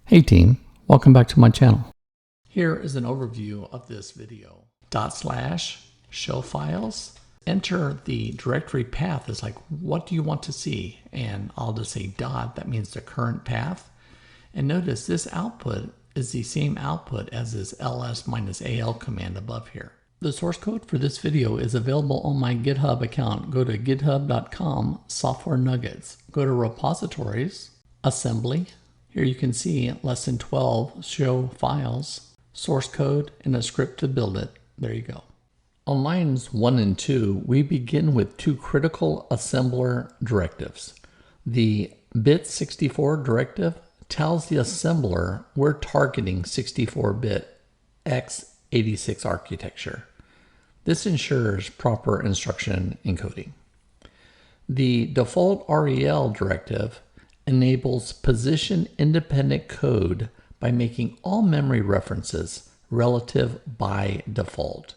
Hey team, welcome back to my channel. Here is an overview of this video. / show files. Enter the directory path is like, what do you want to see? And I'll just say dot, that means the current path. And notice this output is the same output as this ls-al command above here. The source code for this video is available on my GitHub account. Go to github.com, softwareNuggets. Go to repositories, assembly. Here you can see lesson 12, show files, source code, and a script to build it. There you go. On lines 1 and 2, we begin with two critical assembler directives. The bit64 directive tells the assembler we're targeting 64-bit x86 architecture. This ensures proper instruction encoding. The default rel directive enables position-independent code by making all memory references relative by default.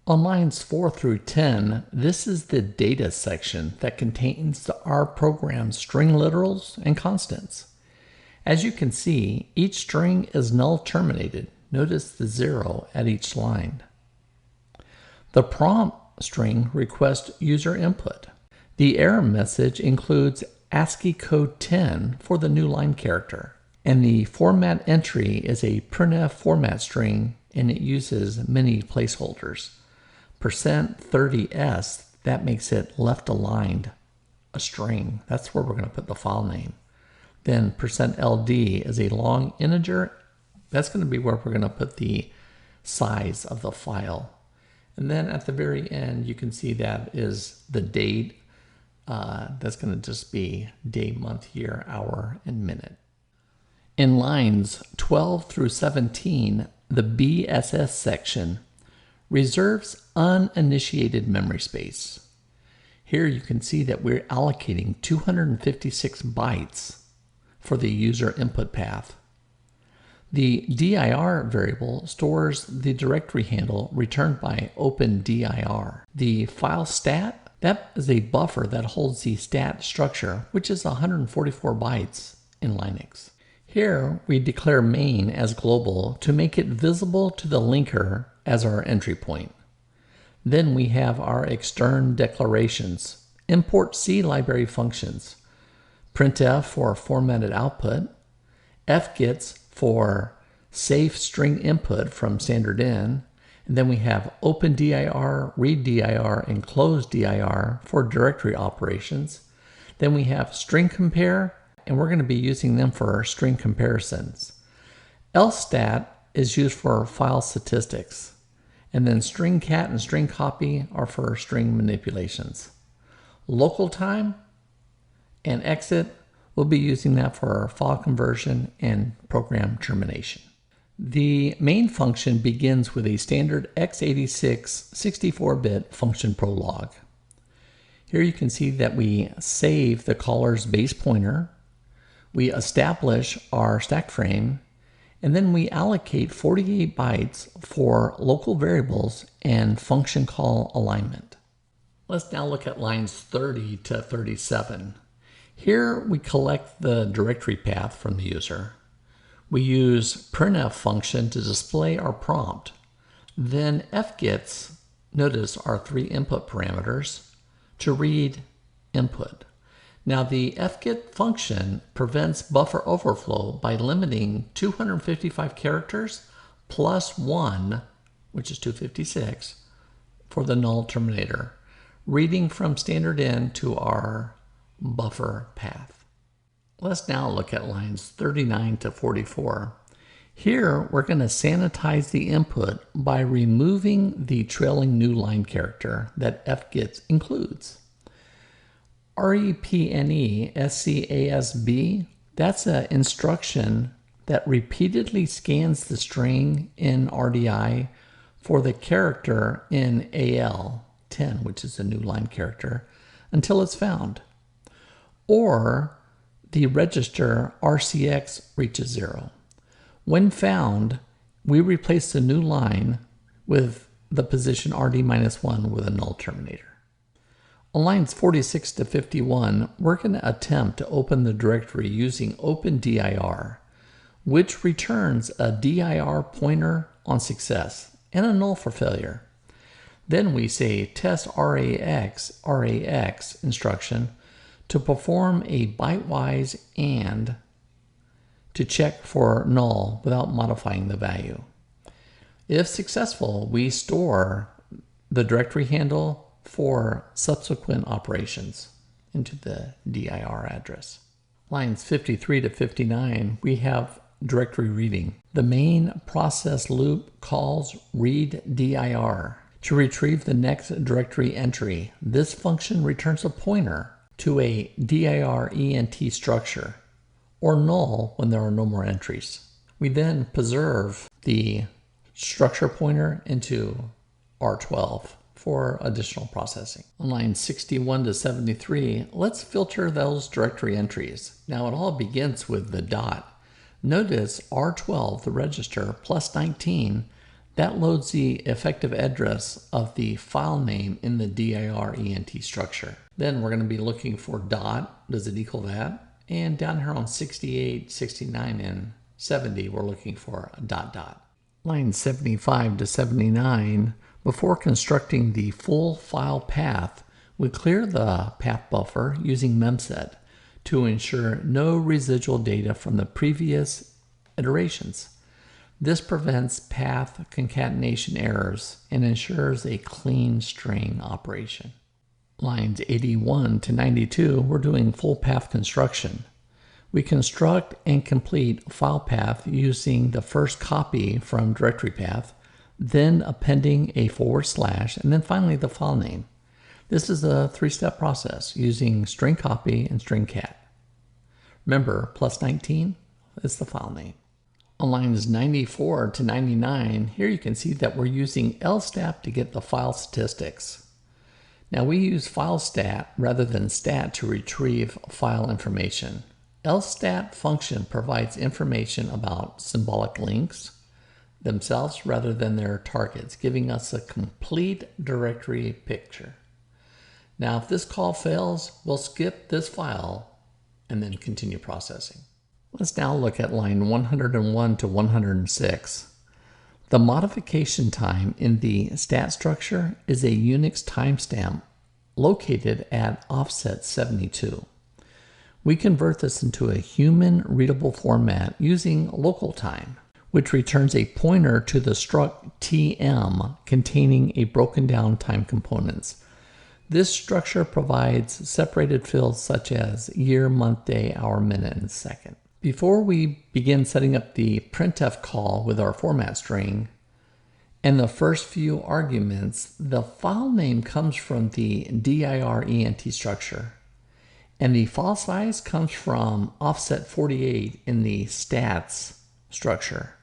On lines 4 through 10, this is the data section that contains our program's string literals and constants. As you can see, each string is null terminated. Notice the 0 at each line. The prompt string requests user input. The error message includes ASCII code 10 for the new line character. And the format entry is a printf format string, and it uses many placeholders. %30s, that makes it left aligned, a string. That's where we're going to put the file name. Then %ld is a long integer. That's going to be where we're going to put the size of the file. And then at the very end, you can see that is the date. That's going to just be day, month, year, hour, and minute. In lines 12 through 17, the BSS section reserves uninitiated memory space. Here you can see that we're allocating 256 bytes for the user input path. The dir variable stores the directory handle returned by opendir. The file stat, that is a buffer that holds the stat structure, which is 144 bytes in Linux. Here we declare main as global to make it visible to the linker as our entry point. Then we have our extern declarations, import C library functions, printf for formatted output, fgets for safe string input from standard in, and then we have opendir, readdir, and closedir for directory operations. Then we have strcmp, and we're going to be using them for string comparisons. lstat is used for file statistics. And then strcat and strcpy are for string manipulations. Localtime and exit, we'll be using that for file conversion and program termination. The main function begins with a standard x86 64-bit function prolog. Here you can see that we save the caller's base pointer, we establish our stack frame, and then we allocate 48 bytes for local variables and function call alignment. Let's now look at lines 30 to 37. Here we collect the directory path from the user. We use printf function to display our prompt. Then fgets, notice our 3 input parameters, to read input. Now the fget function prevents buffer overflow by limiting 255 characters plus 1, which is 256, for the null terminator, reading from standard in to our buffer path. Let's now look at lines 39 to 44. Here we're going to sanitize the input by removing the trailing new line character that fgets includes. repne scasb, that's an instruction that repeatedly scans the string in RDI for the character in AL 10, which is a new line character, until it's found. Or the register RCX reaches 0. When found, we replace the new line with the position RD-1 with a null terminator. On lines 46 to 51, we're going to attempt to open the directory using opendir. which returns a dir pointer on success and a null for failure. Then we say test rax instruction to perform a bitewise and to check for null without modifying the value. If successful, we store the directory handle for subsequent operations into the dir address. Lines 53 to 59, we have directory reading. The main process loop calls readdir to retrieve the next directory entry. This function returns a pointer to a dir ent structure, or null when there are no more entries. We then preserve the structure pointer into R12 for additional processing. On lines 61 to 73, let's filter those directory entries. Now it all begins with the dot. Notice R12, the register, plus 19, that loads the effective address of the file name in the dir ent structure. Then we're going to be looking for dot. Does it equal that? And down here on 68, 69, and 70, we're looking for a dot dot. Lines 75 to 79, before constructing the full file path, we clear the path buffer using Memset to ensure no residual data from the previous iterations. This prevents path concatenation errors and ensures a clean string operation. Lines 81 to 92, we're doing full path construction. We construct and complete file path using the first copy from directory path, then appending a / and then finally the file name. This is a three-step process using string copy and strcat. Remember, plus 19 is the file name. On lines 94 to 99, here you can see that we're using lstat to get the file statistics. Now we use filestat rather than stat to retrieve file information. Lstat function provides information about symbolic links themselves rather than their targets, giving us a complete directory picture. Now if this call fails, we'll skip this file and then continue processing. Let's now look at line 101 to 106. The modification time in the stat structure is a Unix timestamp located at offset 72. We convert this into a human readable format using localtime, which returns a pointer to the struct tm containing a broken down time components. This structure provides separated fields such as year, month, day, hour, minute, and second. Before we begin setting up the printf call with our format string and the first few arguments, the file name comes from the dir ent structure, and the file size comes from offset 48 in the stats structure.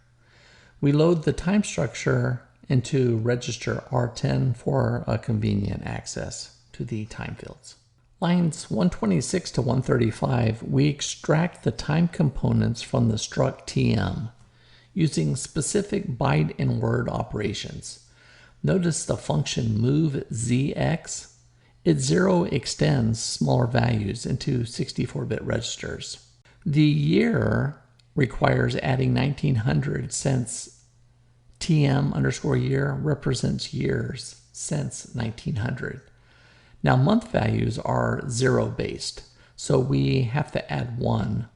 We load the time structure into register R10 for a convenient access to the time fields. Lines 126 to 135, we extract the time components from the struct tm using specific byte and word operations. Notice the function movezx. It zero extends smaller values into 64-bit registers. The year requires adding 1900 since tm_year represents years since 1900. Now month values are 0 based, so we have to add 1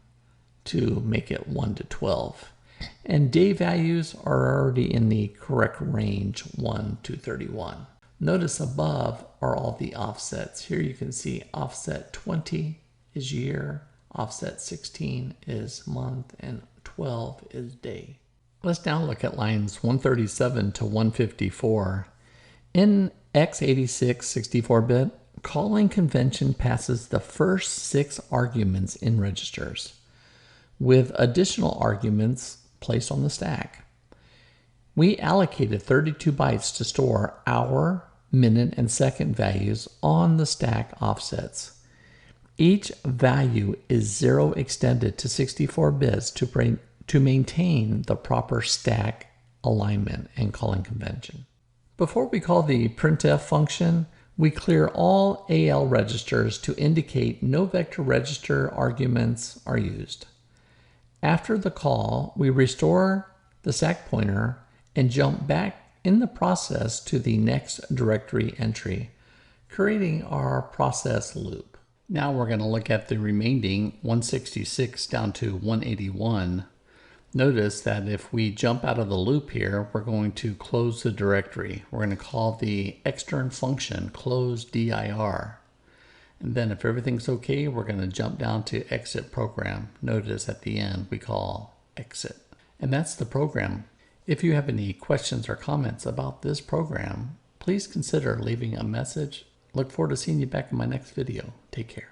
to make it 1 to 12. And day values are already in the correct range, 1 to 31. Notice above are all the offsets. Here you can see offset 20 is year, offset 16 is month, and 12 is day. Let's now look at lines 137 to 154. In x86 64-bit, calling convention passes the first 6 arguments in registers, with additional arguments placed on the stack. We allocated 32 bytes to store hour, minute, and second values on the stack offsets. Each value is 0 extended to 64 bits to maintain the proper stack alignment and calling convention. Before we call the printf function, we clear all AL registers to indicate no vector register arguments are used. After the call, we restore the stack pointer and jump back in the process to the next directory entry, creating our process loop. Now we're going to look at the remaining 166 down to 181. Notice that if we jump out of the loop here, we're going to close the directory. We're going to call the extern function closedir. And then if everything's okay, we're going to jump down to exit program. Notice at the end we call exit. And that's the program. If you have any questions or comments about this program, please consider leaving a message. Look forward to seeing you back in my next video. Take care.